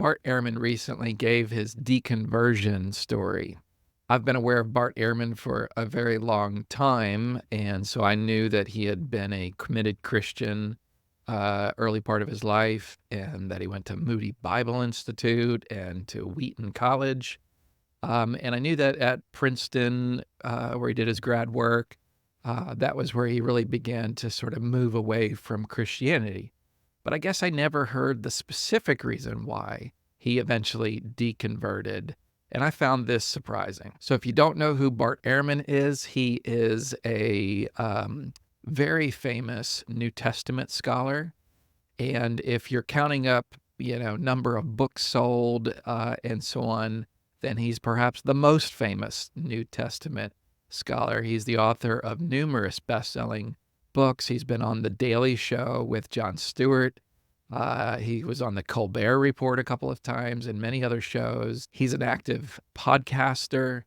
Bart Ehrman recently gave his deconversion story. I've been aware of Bart Ehrman for a very long time, and so I knew that he had been a committed Christian early part of his life, and that he went to Moody Bible Institute and to Wheaton College. And I knew that at Princeton, where he did his grad work, that was where he really began to sort of move away from Christianity. But I guess I never heard the specific reason why he eventually deconverted, and I found this surprising. So if you don't know who Bart Ehrman is, he is a very famous New Testament scholar. And if you're counting up, number of books sold and so on, then he's perhaps the most famous New Testament scholar. He's the author of numerous best-selling books. He's been on The Daily Show with Jon Stewart. He was on the Colbert Report a couple of times and many other shows. He's an active podcaster.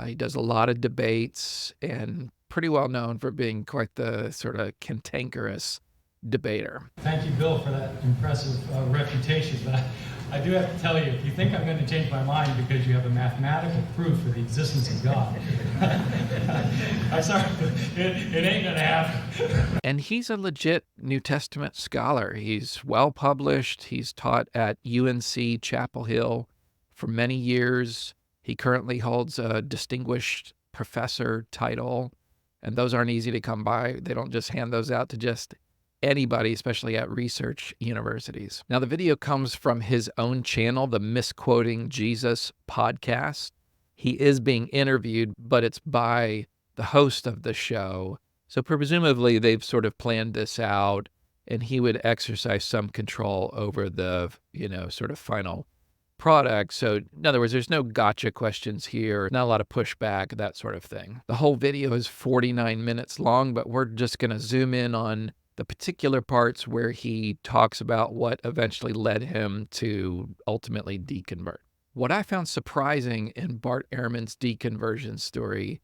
He does a lot of debates and pretty well known for being quite the sort of cantankerous debater. Thank you, Bill, for that impressive reputation. But I do have to tell you, if you think I'm going to change my mind because you have a mathematical proof for the existence of God, I'm sorry, it ain't going to happen. And he's a legit New Testament scholar. He's well published. He's taught at UNC Chapel Hill for many years. He currently holds a distinguished professor title, and those aren't easy to come by. They don't just hand those out to just anybody, especially at research universities. Now, the video comes from his own channel, the Misquoting Jesus podcast. He is being interviewed, but it's by the host of the show. So presumably they've sort of planned this out, and he would exercise some control over the, sort of final product. So in other words, there's no gotcha questions here, not a lot of pushback, that sort of thing. The whole video is 49 minutes long, but we're just going to zoom in on the particular parts where he talks about what eventually led him to ultimately deconvert. What I found surprising in Bart Ehrman's deconversion story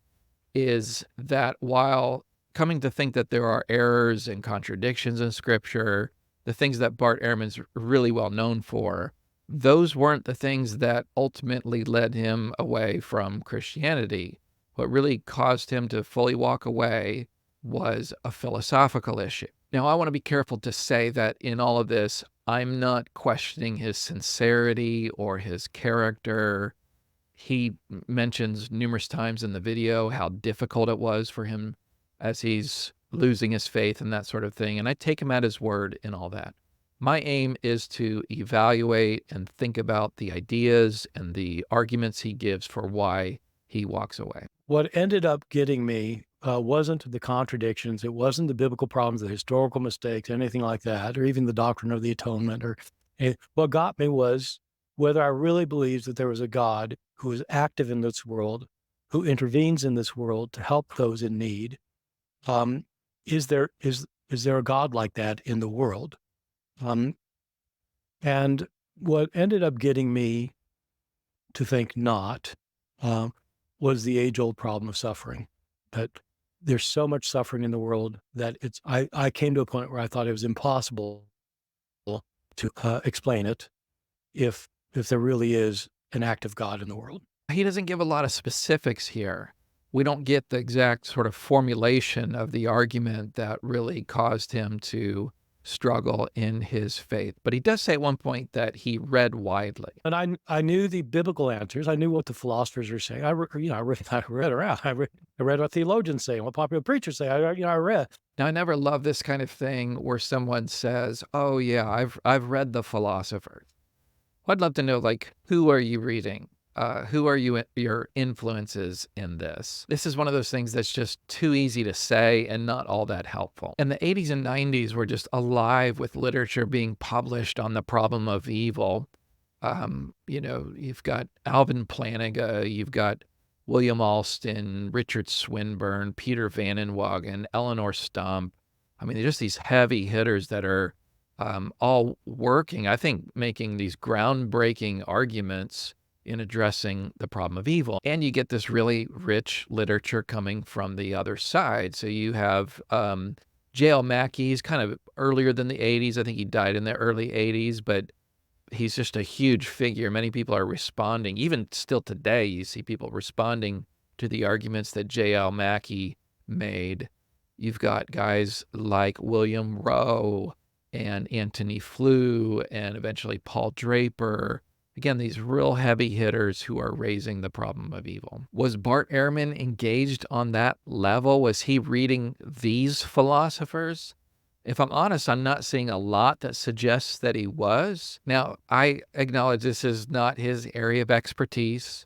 is that while coming to think that there are errors and contradictions in Scripture, the things that Bart Ehrman's really well known for, those weren't the things that ultimately led him away from Christianity. What really caused him to fully walk away was a philosophical issue. Now, I want to be careful to say that in all of this, I'm not questioning his sincerity or his character. He mentions numerous times in the video how difficult it was for him as he's losing his faith and that sort of thing, and I take him at his word in all that. My aim is to evaluate and think about the ideas and the arguments he gives for why he walks away. What ended up getting me wasn't the contradictions. It wasn't the biblical problems, the historical mistakes, anything like that, or even the doctrine of the atonement. What got me was whether I really believed that there was a God who is active in this world, who intervenes in this world to help those in need. Is there a God like that in the world? And what ended up getting me to think not was the age-old problem of suffering. That there's so much suffering in the world that I came to a point where I thought it was impossible to explain it if there really is an active God in the world. He doesn't give a lot of specifics here. We don't get the exact sort of formulation of the argument that really caused him to struggle in his faith. But he does say at one point that he read widely. And I knew the biblical answers. I knew what the philosophers were saying. I read around. I read what theologians say and what popular preachers say. I read. Now, I never love this kind of thing where someone says, "Oh yeah, I've read the philosophers." Well, I'd love to know, like, who are you reading? Who are your influences in this? This is one of those things that's just too easy to say and not all that helpful. And the 80s and 90s were just alive with literature being published on the problem of evil. You've got Alvin Plantinga, you've got William Alston, Richard Swinburne, Peter Van Inwagen, Eleanor Stump. I mean, they're just these heavy hitters that are all working, I think, making these groundbreaking arguments in addressing the problem of evil. And you get this really rich literature coming from the other side. So you have J.L. Mackey's kind of earlier than the 80s. I think he died in the early 80s, but he's just a huge figure. Many people are responding. Even still today, you see people responding to the arguments that J.L. Mackie made. You've got guys like William Rowe and Anthony Flew and eventually Paul Draper. Again, these real heavy hitters who are raising the problem of evil. Was Bart Ehrman engaged on that level? Was he reading these philosophers? If I'm honest, I'm not seeing a lot that suggests that he was. Now, I acknowledge this is not his area of expertise,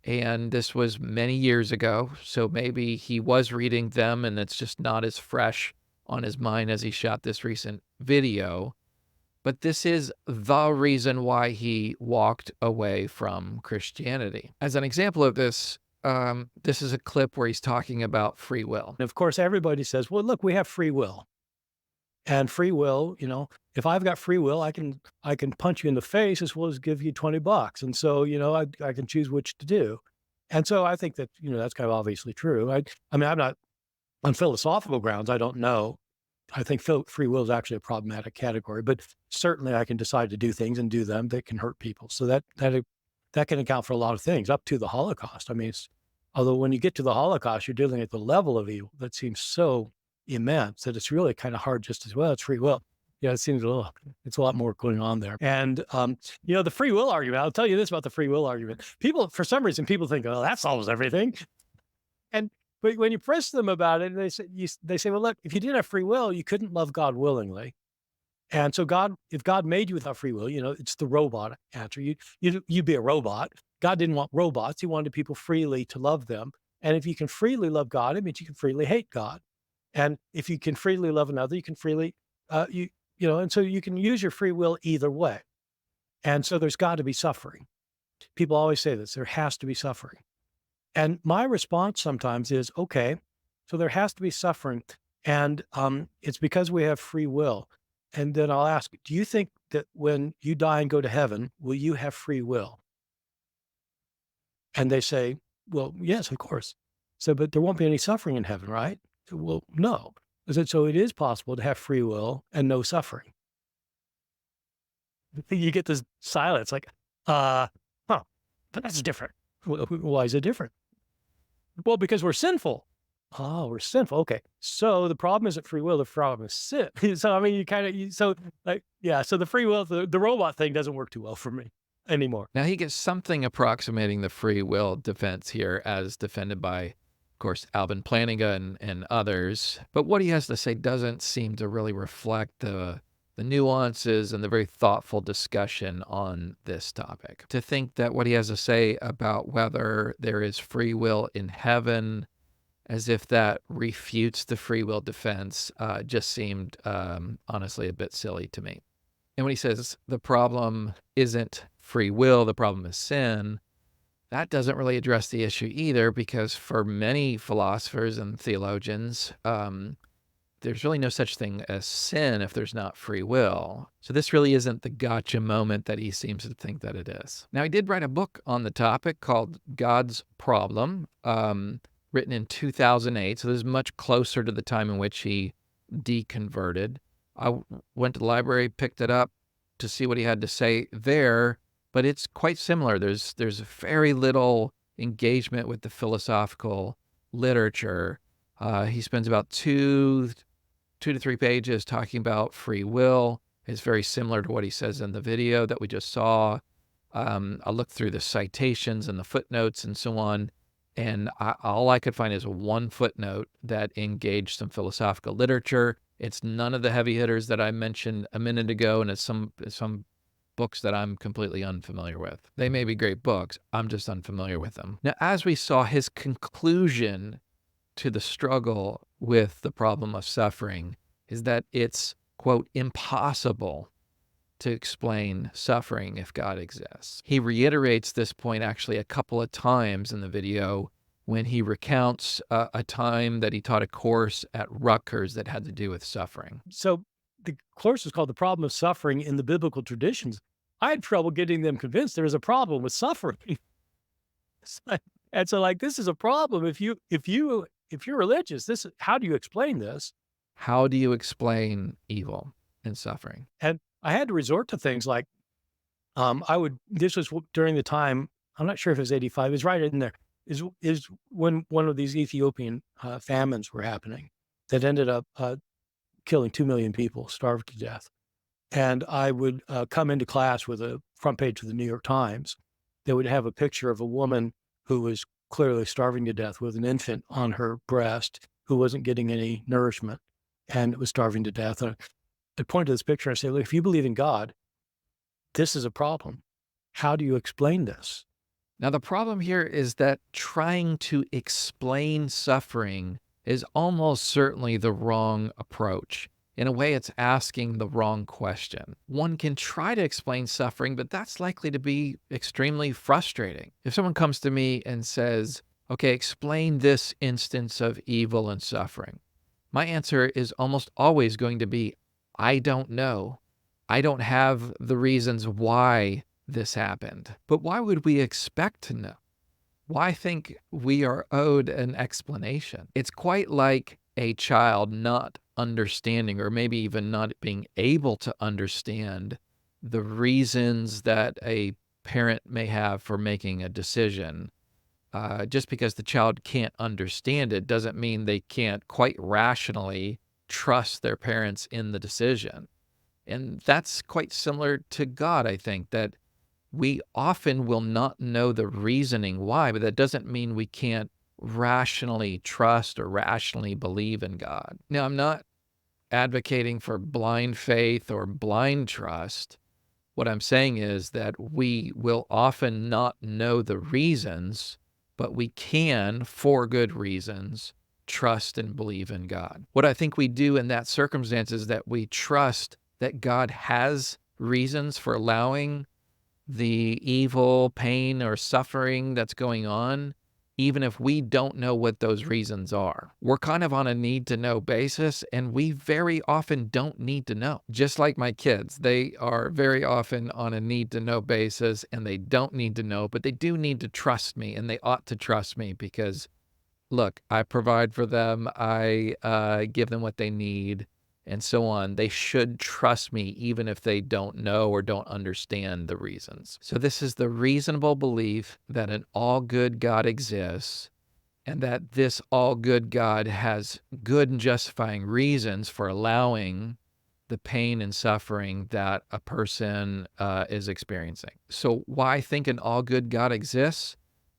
and this was many years ago, so maybe he was reading them and it's just not as fresh on his mind as he shot this recent video. But this is the reason why he walked away from Christianity. As an example of this, this is a clip where he's talking about free will. And of course, everybody says, well, look, we have free will. And free will, if I've got free will, I can punch you in the face as well as give you $20. And so, I can choose which to do. And so I think that, that's kind of obviously true. I mean, I'm not on philosophical grounds. I don't know. I think free will is actually a problematic category, but certainly I can decide to do things and do them that can hurt people. So that can account for a lot of things up to the Holocaust. I mean, although when you get to the Holocaust, you're dealing at the level of evil that seems so immense that it's really kind of hard just as well. It's free will. Yeah, it seems it's a lot more going on there. And, the free will argument, I'll tell you this about the free will argument. People, for some reason, people think, oh, that solves everything. But when you press them about it, they say, well, look, if you didn't have free will, you couldn't love God willingly. And so if God made you without free will, it's the robot answer. You'd be a robot. God didn't want robots. He wanted people freely to love them. And if you can freely love God, it means you can freely hate God. And if you can freely love another, you can freely, and so you can use your free will either way. And so there's got to be suffering. People always say this, there has to be suffering. And my response sometimes is, okay, so there has to be suffering. And it's because we have free will. And then I'll ask, do you think that when you die and go to heaven, will you have free will? And they say, well, yes, of course. So, but there won't be any suffering in heaven, right? Well, no. I said, so it is possible to have free will and no suffering. You get this silence like, but that's different. Why is it different? Well, because we're sinful. Oh, we're sinful. Okay. So the problem isn't free will, the problem is sin. So, I mean, so the free will, the robot thing doesn't work too well for me anymore. Now he gets something approximating the free will defense here as defended by, of course, Alvin Plantinga and others. But what he has to say doesn't seem to really reflect the nuances and the very thoughtful discussion on this topic. To think that what he has to say about whether there is free will in heaven, as if that refutes the free will defense, just seemed honestly a bit silly to me. And when he says the problem isn't free will, the problem is sin, that doesn't really address the issue either, because for many philosophers and theologians, there's really no such thing as sin if there's not free will. So this really isn't the gotcha moment that he seems to think that it is. Now, he did write a book on the topic called God's Problem, written in 2008. So this is much closer to the time in which he deconverted. I went to the library, picked it up to see what he had to say there, but it's quite similar. There's very little engagement with the philosophical literature. He spends about two to 3 pages talking about free will. It's very similar to what he says in the video that we just saw. I looked through the citations and the footnotes and so on, and all I could find is one footnote that engaged some philosophical literature. It's none of the heavy hitters that I mentioned a minute ago, and it's some books that I'm completely unfamiliar with. They may be great books. I'm just unfamiliar with them. Now, as we saw, his conclusion to the struggle with the problem of suffering is that it's, quote, impossible to explain suffering if God exists. He reiterates this point actually a couple of times in the video when he recounts a time that he taught a course at Rutgers that had to do with suffering. So the course is called The Problem of Suffering in the Biblical Traditions. I had trouble getting them convinced there was a problem with suffering. And so, like, this is a problem. If you're religious, how do you explain this? How do you explain evil and suffering? And I had to resort to things like This was during the time, I'm not sure if it was 85, it was right in there, is when one of these Ethiopian famines were happening that ended up killing 2 million people, starved to death. And I would come into class with a front page of the New York Times that would have a picture of a woman who was clearly starving to death with an infant on her breast who wasn't getting any nourishment and was starving to death. And I point to this picture and I say, look, if you believe in God, this is a problem. How do you explain this? Now, the problem here is that trying to explain suffering is almost certainly the wrong approach. In a way, it's asking the wrong question. One can try to explain suffering, but that's likely to be extremely frustrating. If someone comes to me and says, okay, explain this instance of evil and suffering, my answer is almost always going to be, I don't know. I don't have the reasons why this happened. But why would we expect to know? Why think we are owed an explanation? It's quite like a child not understanding, or maybe even not being able to understand, the reasons that a parent may have for making a decision. Just because the child can't understand it doesn't mean they can't quite rationally trust their parents in the decision. And that's quite similar to God, I think, that we often will not know the reasoning why, but that doesn't mean we can't rationally trust or rationally believe in God. Now, I'm not advocating for blind faith or blind trust. What I'm saying is that we will often not know the reasons, but we can, for good reasons, trust and believe in God. What I think we do in that circumstance is that we trust that God has reasons for allowing the evil, pain, or suffering that's going on, even if we don't know what those reasons are. We're kind of on a need-to-know basis, and we very often don't need to know. Just like my kids, they are very often on a need-to-know basis, and they don't need to know, but they do need to trust me, and they ought to trust me because, look, I provide for them, I give them what they need, and so on. They should trust me even if they don't know or don't understand the reasons. So this is the reasonable belief that an all-good God exists, and that this all-good God has good and justifying reasons for allowing the pain and suffering that a person is experiencing. So why think an all-good God exists?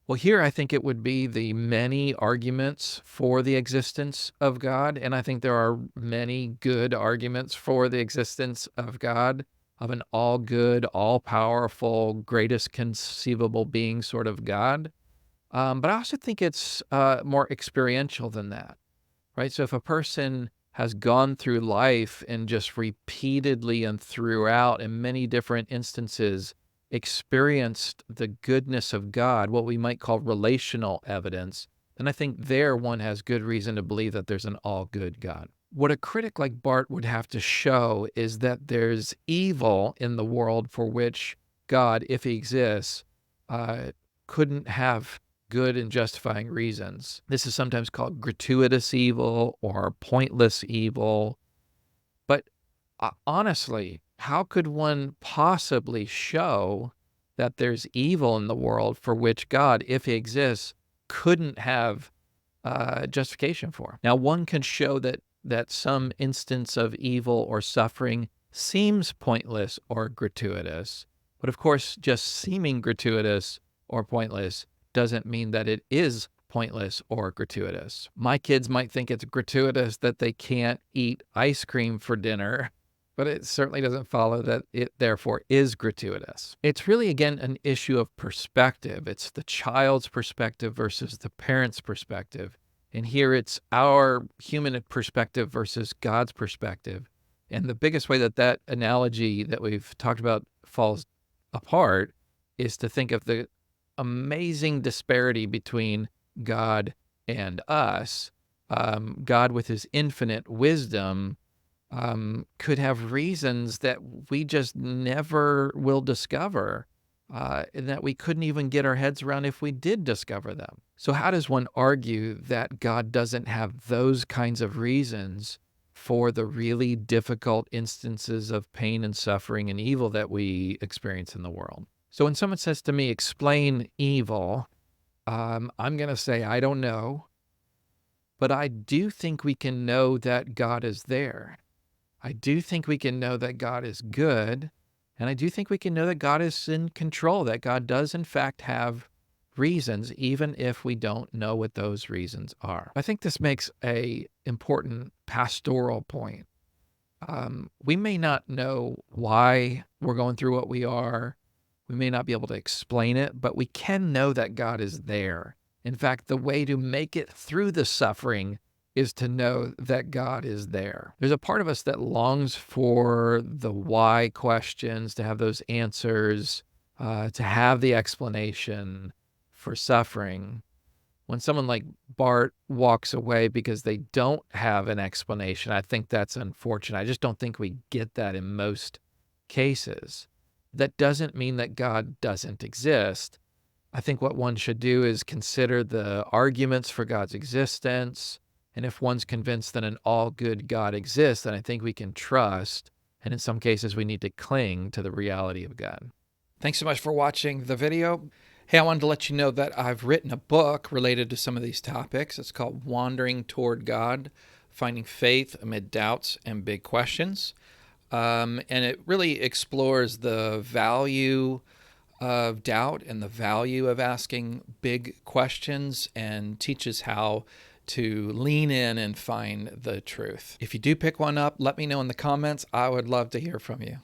Well, here I think it would be the many arguments for the existence of God, and I think there are many good arguments for the existence of God, of an all-good, all-powerful, greatest conceivable being sort of God. But I also think it's more experiential than that, right? So if a person has gone through life and just repeatedly and throughout in many different instances experienced the goodness of God, what we might call relational evidence, then I think there one has good reason to believe that there's an all-good God. What a critic like Bart would have to show is that there's evil in the world for which God, if he exists, couldn't have good and justifying reasons. This is sometimes called gratuitous evil or pointless evil. But honestly, how could one possibly show that there's evil in the world for which God, if he exists, couldn't have justification for? Now, one can show that some instance of evil or suffering seems pointless or gratuitous, but of course, just seeming gratuitous or pointless doesn't mean that it is pointless or gratuitous. My kids might think it's gratuitous that they can't eat ice cream for dinner, but it certainly doesn't follow that it therefore is gratuitous. It's really, again, an issue of perspective. It's the child's perspective versus the parent's perspective. And here it's our human perspective versus God's perspective. And the biggest way that that analogy that we've talked about falls apart is to think of the amazing disparity between God and us. God, with his infinite wisdom, could have reasons that we just never will discover, and that we couldn't even get our heads around if we did discover them. So how does one argue that God doesn't have those kinds of reasons for the really difficult instances of pain and suffering and evil that we experience in the world. So when someone says to me, explain evil, I'm going to say, I don't know, but I do think we can know that God is there. I do think we can know that God is good, and I do think we can know that God is in control, that God does in fact have reasons, even if we don't know what those reasons are. I think this makes an important pastoral point. We may not know why we're going through what we are. We may not be able to explain it, but we can know that God is there. In fact, the way to make it through the suffering is to know that God is there. There's a part of us that longs for the why questions, to have those answers, to have the explanation for suffering. When someone like Bart walks away because they don't have an explanation, I think that's unfortunate. I just don't think we get that in most cases. That doesn't mean that God doesn't exist. I think what one should do is consider the arguments for God's existence. And if one's convinced that an all-good God exists, then I think we can trust. And in some cases, we need to cling to the reality of God. Thanks so much for watching the video. Hey, I wanted to let you know that I've written a book related to some of these topics. It's called Wandering Toward God, Finding Faith Amid Doubts and Big Questions. And it really explores the value of doubt and the value of asking big questions, and teaches how to lean in and find the truth. If you do pick one up, let me know in the comments. I would love to hear from you.